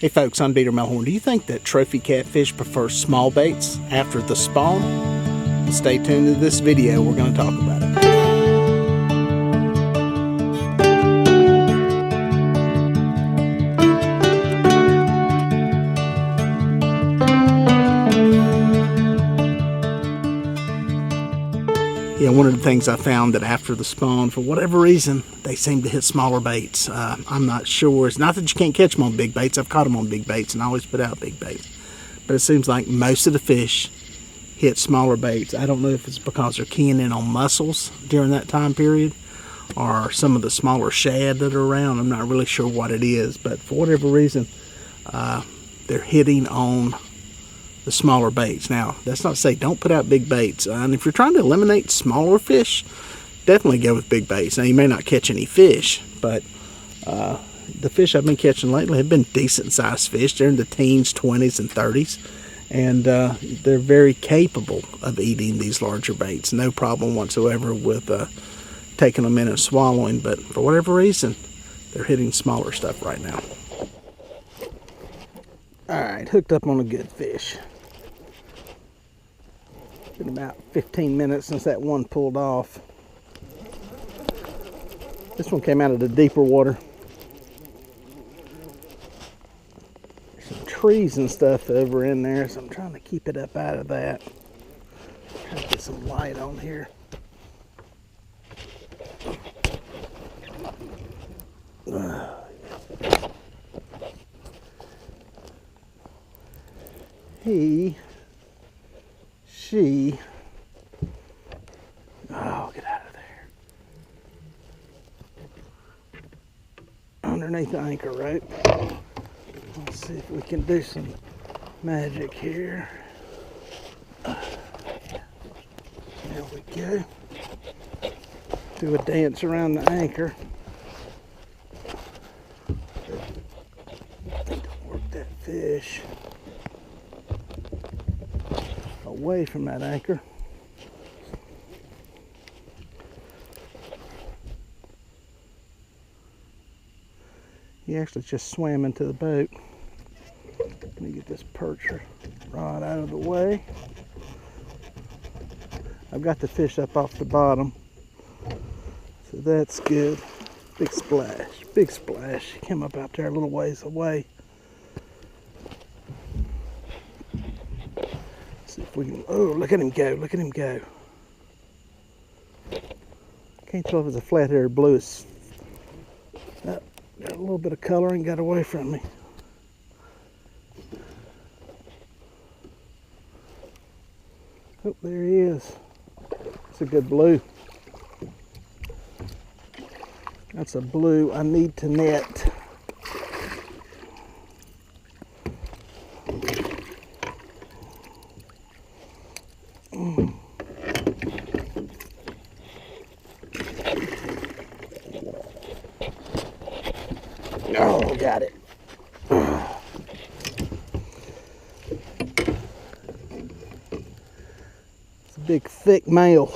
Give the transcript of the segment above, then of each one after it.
Hey folks, I'm Melhorn. Do you think that trophy catfish prefer small baits after the spawn? Well, stay tuned to this video, we're going to talk about it. Yeah, one of the things I found that after the spawn, for whatever reason, they seem to hit smaller baits. I'm not sure. It's not that you can't catch them on big baits. I've caught them on big baits and I always put out big baits. But it seems like most of the fish hit smaller baits. I don't know if it's because they're keying in on mussels during that time period or some of the smaller shad that are around. I'm not really sure what it is, but for whatever reason, they're hitting on the smaller baits. Now, that's not to say don't put out big baits. And if you're trying to eliminate smaller fish, definitely go with big baits. Now, you may not catch any fish, but the fish I've been catching lately have been decent sized fish. They're in the teens, 20s, and 30s. And they're very capable of eating these larger baits. No problem whatsoever with taking them in and swallowing. But for whatever reason, they're hitting smaller stuff right now. Alright, hooked up on a good fish. Been about 15 minutes since that one pulled off. This one came out of the deeper water. There's some trees and stuff over in there, so I'm trying to keep it up out of that. Trying to get some light on here. She, oh, get out of there. Underneath the anchor rope. Let's see if we can do some magic here. There we go. Do a dance around the anchor. Don't work that fish away from that anchor. He actually just swam into the boat. Let me get this perch rod out of the way. I've got the fish up off the bottom, so that's good. Big splash, big splash. Came up out there a little ways away. See if we can, oh, look at him go, look at him go. Can't tell if it's a flat-haired blue. Got a little bit of color and got away from me. Oh, there he is. It's a good blue. That's a blue I need to net. Oh, got it. It's a big, thick male.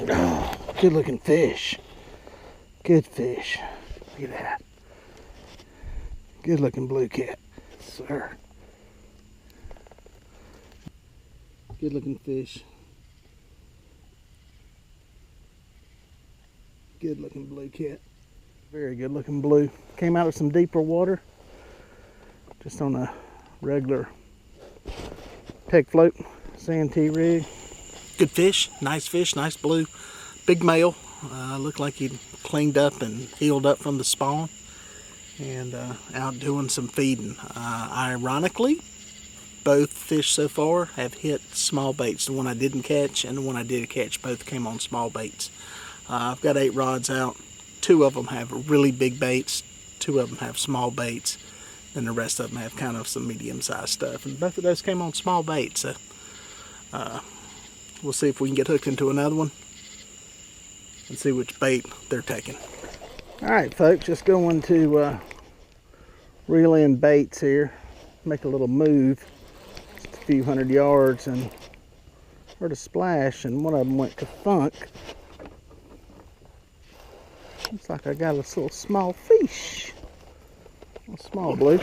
Oh, good looking fish. Good fish. Look at that. Good looking blue cat, sir. Good looking fish. Good looking blue cat. Very good looking blue. Came out of some deeper water. Just on a regular peg float, santee rig. Good fish, nice blue. Big male. Looked like he'd cleaned up and healed up from the spawn. And out doing some feeding. Ironically, both fish so far have hit small baits. The one I didn't catch and the one I did catch both came on small baits. I've got 8 rods out. 2 of them have really big baits. 2 of them have small baits. And the rest of them have kind of some medium-sized stuff. And both of those came on small baits. So we'll see if we can get hooked into another one and see which bait they're taking. Alright folks, just going to reel in baits here. Make a little move. Just a few hundred yards and heard a splash and one of them went ka-thunk. Looks like I got a little small fish. A small blue.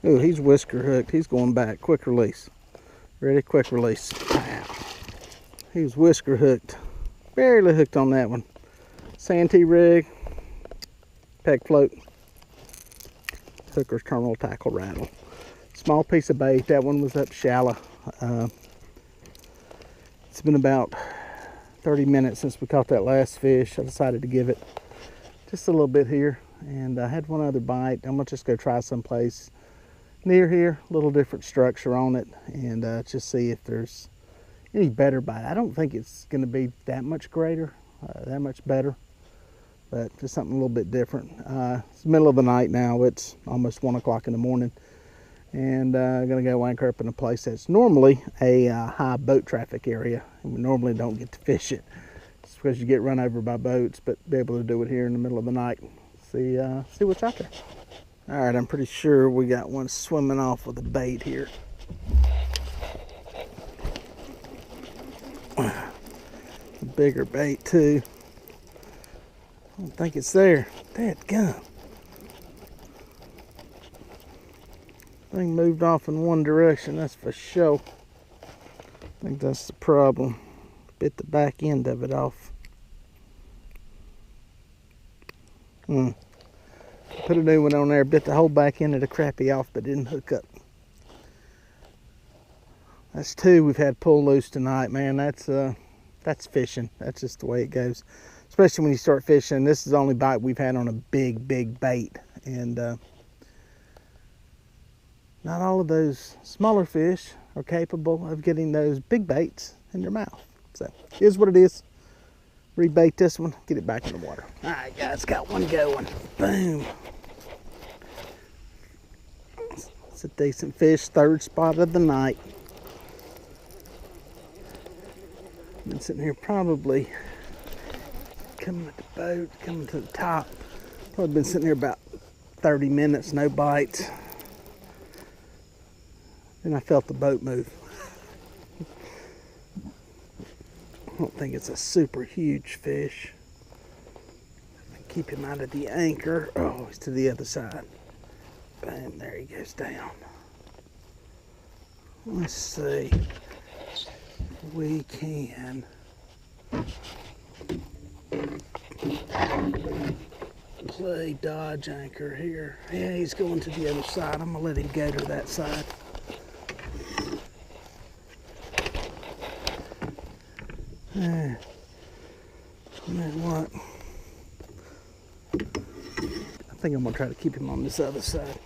Oh, he's whisker hooked. He's going back. Quick release. Ready? Quick release. Wow. He was whisker hooked. Barely hooked on that one. Santee rig. Peg float. Hooker's terminal tackle rattle. Small piece of bait. That one was up shallow. It's been about 30 minutes since we caught that last fish. I decided to give it just a little bit here. And I had one other bite. I'm going to just go try someplace near here. A little different structure on it. And just see if there's any better bite. I don't think it's going to be that much greater. That much better. But just something a little bit different. It's the middle of the night now. It's almost 1 o'clock in the morning. And I'm going to go anchor up in a place that's normally a high boat traffic area. And we normally don't get to fish it. It's because you get run over by boats, but be able to do it here in the middle of the night. See what's out there. All right, I'm pretty sure we got one swimming off with a bait here. A bigger bait too. I don't think it's there. Dadgum. Thing moved off in one direction, that's for sure. I think that's the problem. Bit the back end of it off. Put a new one on there, bit the whole back end of the crappie off, but didn't hook up. That's two we've had pull loose tonight, man. That's fishing. That's just the way it goes. Especially when you start fishing. This is the only bite we've had on a big bait. And not all of those smaller fish are capable of getting those big baits in their mouth. So, here's what it is. Rebait this one, get it back in the water. All right, guys, got one going. Boom. It's a decent fish, third spot of the night. Been sitting here probably coming at the boat, coming to the top. Probably been sitting here about 30 minutes, no bites. Then I felt the boat move. I don't think it's a super huge fish. Keep him out of the anchor. Oh, he's to the other side. Bam, there he goes down. Let's see. We can play dodge anchor here. Yeah, he's going to the other side. I'm gonna let him go to that side. And then what? I think I'm gonna try to keep him on this other side.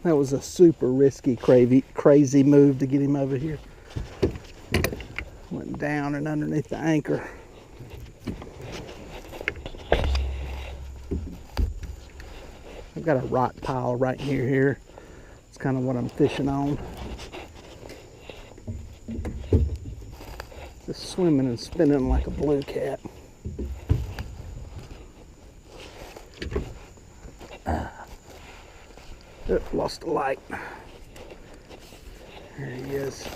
That was a super risky, crazy move to get him over here. Went down and underneath the anchor. I've got a rock pile right near here. It's kind of what I'm fishing on. Just swimming and spinning like a blue cat. Lost the light. There he is.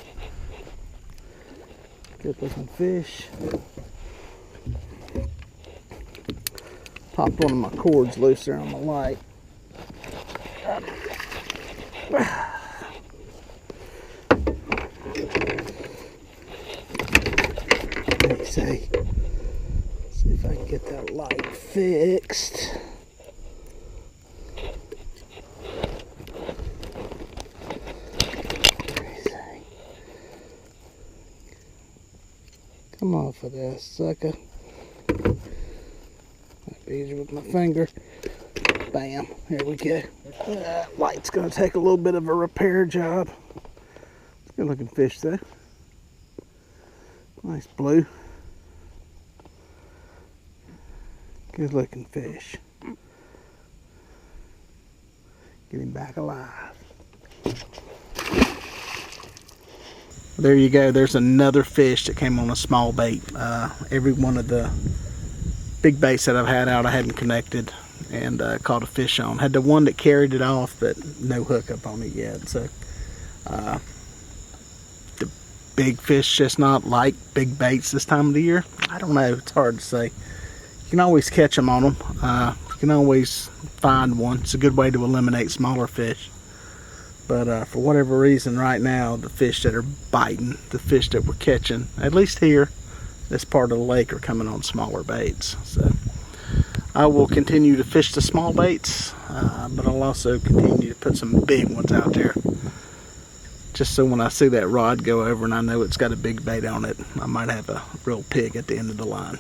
Good looking fish. Popped one of my cords loose there on the light. Let's see if I can get that light fixed. Come off of that sucker. Might be easier with my finger. Bam. Here we go. Light's going to take a little bit of a repair job. Good looking fish though. Nice blue. Good looking fish. Get him back alive. There you go. There's another fish that came on a small bait. Every one of the big baits that I've had out, I hadn't connected and caught a fish on. Had the one that carried it off, but no hookup on it yet. So the big fish just not like big baits this time of the year. I don't know. It's hard to say. You can always catch them on them. You can always find one. It's a good way to eliminate smaller fish. But for whatever reason right now, the fish that are biting, the fish that we're catching, at least here, this part of the lake, are coming on smaller baits. So I will continue to fish the small baits, but I'll also continue to put some big ones out there. Just so when I see that rod go over and I know it's got a big bait on it, I might have a real pig at the end of the line.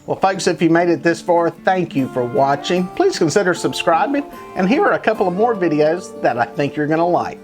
Well, folks, if you made it this far, thank you for watching. Please consider subscribing, and here are a couple of more videos that I think you're going to like.